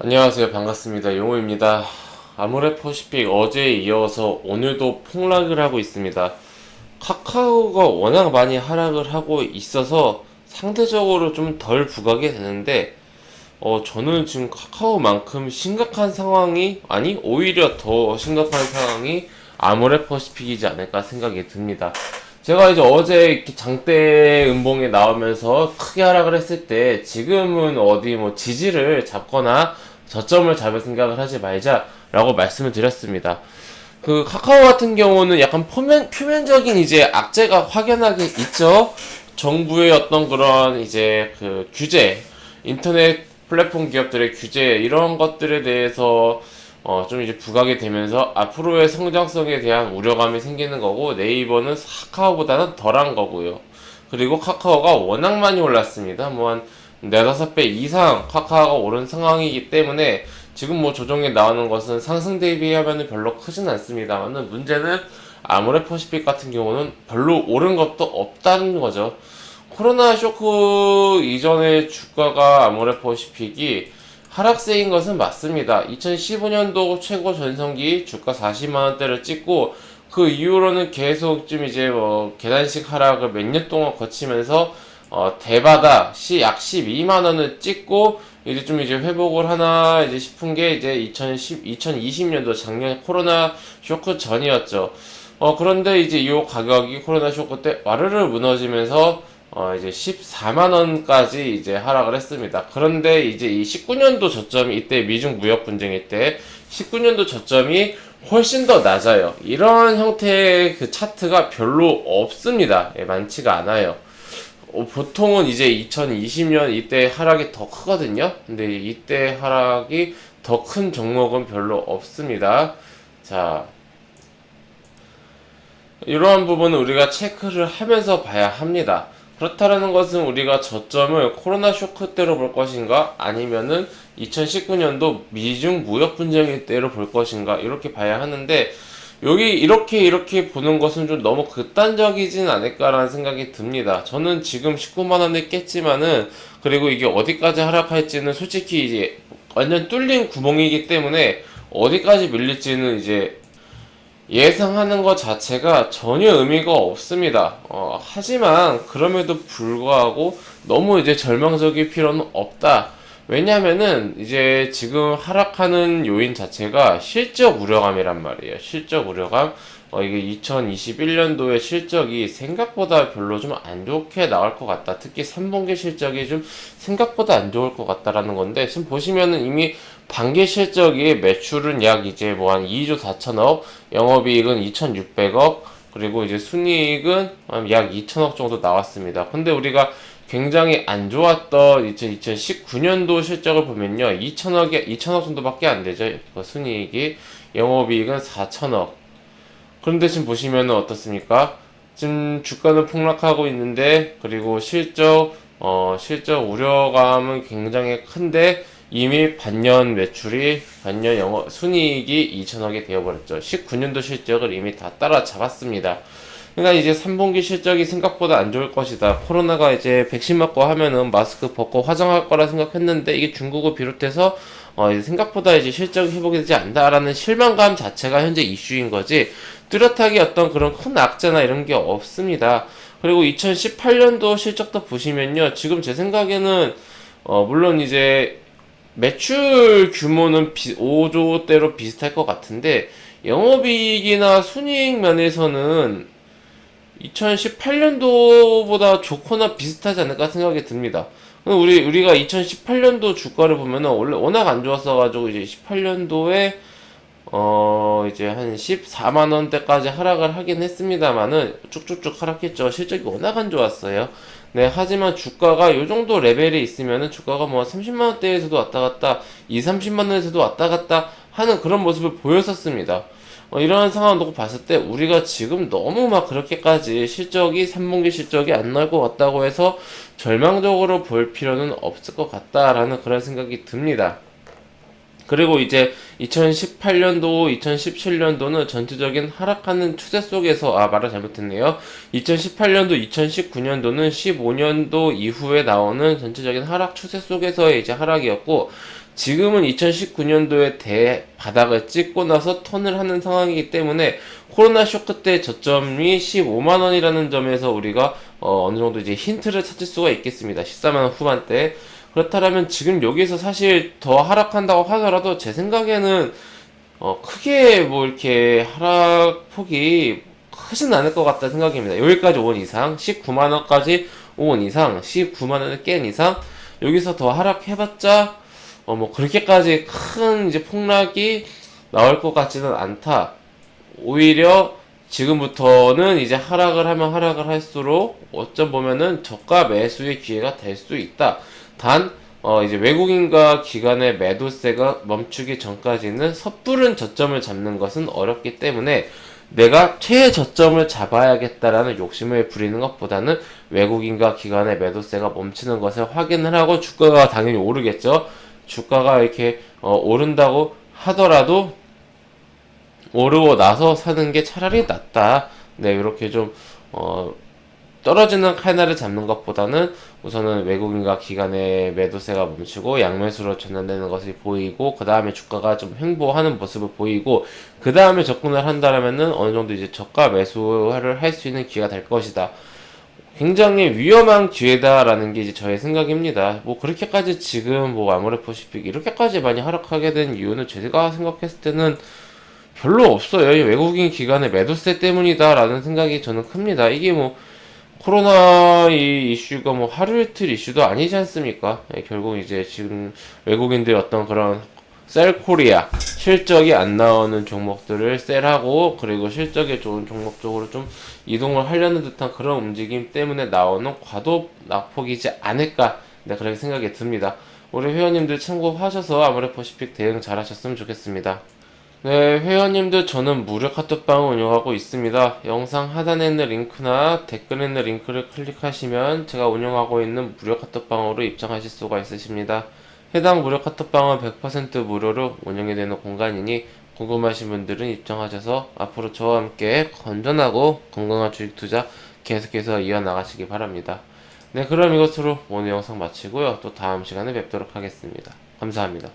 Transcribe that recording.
안녕하세요. 반갑습니다. 용호입니다. 아모레퍼시픽 어제에 이어서 오늘도 폭락을 하고 있습니다. 카카오가 워낙 많이 하락을 하고 있어서 상대적으로 좀 덜 부각이 되는데, 저는 지금 카카오만큼 심각한 상황이, 아니, 오히려 더 심각한 상황이 아모레퍼시픽이지 않을까 생각이 듭니다. 제가 이제 어제 이렇게 장대 음봉에 나오면서 크게 하락을 했을 때 지금은 어디 뭐 지지를 잡거나 저점을 잡을 생각을 하지 말자라고 말씀을 드렸습니다. 그 카카오 같은 경우는 약간 표면적인 이제 악재가 확연하게 있죠. 정부의 어떤 그런 이제 그 규제, 인터넷 플랫폼 기업들의 규제 이런 것들에 대해서 좀 이제 부각이 되면서 앞으로의 성장성에 대한 우려감이 생기는 거고, 네이버는 카카오보다는 덜한 거고요. 그리고 카카오가 워낙 많이 올랐습니다. 뭐 한 4~5배 이상 카카오가 오른 상황이기 때문에 지금 뭐 조정에 나오는 것은 상승 대비하면 별로 크진 않습니다만은, 문제는 아모레퍼시픽 같은 경우는 별로 오른 것도 없다는 거죠. 코로나 쇼크 이전의 주가가 아모레퍼시픽이 하락세인 것은 맞습니다. 2015년도 최고 전성기 주가 40만원대를 찍고, 그 이후로는 계속 좀 이제 뭐 계단식 하락을 몇 년 동안 거치면서 대바다 약 12만원을 찍고, 이제 좀 이제 회복을 하나 이제 싶은 게 이제 2020년도 작년 코로나 쇼크 전이었죠. 그런데 이제 이 가격이 코로나 쇼크 때 와르르 무너지면서 이제 14만원까지 이제 하락을 했습니다. 그런데 이제 이 19년도 저점이, 이때 미중 무역 분쟁일 때 19년도 저점이 훨씬 더 낮아요. 이런 형태의 그 차트가 별로 없습니다. 많지가 않아요. 보통은 이제 2020년 이때 하락이 더 크거든요. 근데 이때 하락이 더 큰 종목은 별로 없습니다. 자, 이러한 부분은 우리가 체크를 하면서 봐야 합니다. 그렇다는 것은 우리가 저점을 코로나 쇼크 때로 볼 것인가, 아니면은 2019년도 미중 무역 분쟁일 때로 볼 것인가, 이렇게 봐야 하는데, 여기 이렇게 보는 것은 좀 너무 극단적이진 않을까라는 생각이 듭니다. 저는 지금 19만원을 깼지만은, 그리고 이게 어디까지 하락할지는 솔직히 이제 완전 뚫린 구멍이기 때문에 어디까지 밀릴지는 이제 예상하는 것 자체가 전혀 의미가 없습니다. 하지만 그럼에도 불구하고 너무 이제 절망적일 필요는 없다. 왜냐면은 이제 지금 하락하는 요인 자체가 실적 우려감이란 말이에요. 실적 우려감. 이게 2021년도의 실적이 생각보다 별로 좀 안 좋게 나올 것 같다. 특히 3분기 실적이 좀 생각보다 안 좋을 것 같다라는 건데, 지금 보시면은 이미 반기 실적이 매출은 약 이제 뭐 한 2조 4천억, 영업이익은 2,600억, 그리고 이제 순이익은 약 2천억 정도 나왔습니다. 근데 우리가 굉장히 안 좋았던 2019년도 실적을 보면요, 2천억 정도밖에 안 되죠. 그 순이익이. 영업이익은 4천억. 그런데 지금 보시면은 어떻습니까? 지금 주가는 폭락하고 있는데, 그리고 실적 우려감은 굉장히 큰데, 이미 반년 순이익이 2천억이 되어버렸죠. 19년도 실적을 이미 다 따라잡았습니다. 그러니까 이제 3분기 실적이 생각보다 안 좋을 것이다. 코로나가 이제 백신 맞고 하면은 마스크 벗고 화장할 거라 생각했는데, 이게 중국을 비롯해서 이제 생각보다 이제 실적이 회복이 되지 않는다라는 실망감 자체가 현재 이슈인 거지, 뚜렷하게 어떤 그런 큰 악재나 이런 게 없습니다. 그리고 2018년도 실적도 보시면요, 지금 제 생각에는 물론 이제 매출 규모는 5조대로 비슷할 것 같은데, 영업이익이나 순이익 면에서는 2018년도보다 좋거나 비슷하지 않을까 생각이 듭니다. 우리가 2018년도 주가를 보면은 원래 워낙 안 좋았어가지고, 이제 18년도에 이제 한 14만원대까지 하락을 하긴 했습니다만은, 쭉쭉쭉 하락했죠. 실적이 워낙 안 좋았어요. 네, 하지만 주가가 요 정도 레벨에 있으면은, 주가가 뭐 30만원대에서도 왔다 갔다, 30만원에서도 왔다 갔다 하는 그런 모습을 보였었습니다. 이러한 상황을 놓고 봤을 때, 우리가 지금 너무 막 그렇게까지 3분기 실적이 안 나올 것 같다고 해서 절망적으로 볼 필요는 없을 것 같다라는 그런 생각이 듭니다. 그리고 이제 2018년도, 2017년도는 전체적인 하락하는 추세 속에서, 말을 잘못했네요. 2018년도, 2019년도는 15년도 이후에 나오는 전체적인 하락 추세 속에서의 이제 하락이었고, 지금은 2019년도에 대바닥을 찍고 나서 턴을 하는 상황이기 때문에 코로나 쇼크 때 저점이 15만 원이라는 점에서 우리가 어느 정도 이제 힌트를 찾을 수가 있겠습니다. 14만 원 후반대. 그렇다면 지금 여기서 사실 더 하락한다고 하더라도 제 생각에는 크게 뭐 이렇게 하락폭이 크진 않을 것 같다 생각입니다. 여기까지 온 이상, 19만 원까지 온 이상, 19만 원을 깬 이상, 여기서 더 하락해봤자 뭐 그렇게까지 큰 이제 폭락이 나올 것 같지는 않다. 오히려 지금부터는 이제 하락을 하면 하락을 할수록 어쩜 보면은 저가 매수의 기회가 될 수 있다. 단 이제 외국인과 기관의 매도세가 멈추기 전까지는 섣부른 저점을 잡는 것은 어렵기 때문에 내가 최저점을 잡아야겠다라는 욕심을 부리는 것보다는 외국인과 기관의 매도세가 멈추는 것을 확인을 하고 주가가 당연히 오르겠죠. 주가가 이렇게 오른다고 하더라도 오르고 나서 사는 게 차라리 낫다. 네, 이렇게 좀 떨어지는 칼날을 잡는 것보다는 우선은 외국인과 기관의 매도세가 멈추고 양매수로 전환되는 것이 보이고 그 다음에 주가가 좀 횡보하는 모습을 보이고 그 다음에 접근을 한다면은 어느 정도 이제 저가 매수를 할 수 있는 기회가 될 것이다. 굉장히 위험한 기회다라는 게 이제 저의 생각입니다. 뭐 그렇게까지 지금 뭐 아모레퍼시픽 이렇게까지 많이 하락하게 된 이유는 제가 생각했을 때는 별로 없어요. 외국인 기관의 매도세 때문이다라는 생각이 저는 큽니다. 이게 뭐 코로나 이 이슈가 뭐 하루 이틀 이슈도 아니지 않습니까? 결국 이제 지금 외국인들의 어떤 그런 셀코리아 실적이 안 나오는 종목들을 셀하고 그리고 실적이 좋은 종목 쪽으로 좀 이동을 하려는 듯한 그런 움직임 때문에 나오는 과도 낙폭이지 않을까, 네, 그렇게 생각이 듭니다. 우리 회원님들 참고하셔서 아모레퍼시픽 대응 잘 하셨으면 좋겠습니다. 네, 회원님들 저는 무료 카톡방을 운영하고 있습니다. 영상 하단에 있는 링크나 댓글에 있는 링크를 클릭하시면 제가 운영하고 있는 무료 카톡방으로 입장하실 수가 있으십니다. 해당 무료 카톡방은 100% 무료로 운영이 되는 공간이니 궁금하신 분들은 입장하셔서 앞으로 저와 함께 건전하고 건강한 주식 투자 계속해서 이어나가시기 바랍니다. 네, 그럼 이것으로 오늘 영상 마치고요. 또 다음 시간에 뵙도록 하겠습니다. 감사합니다.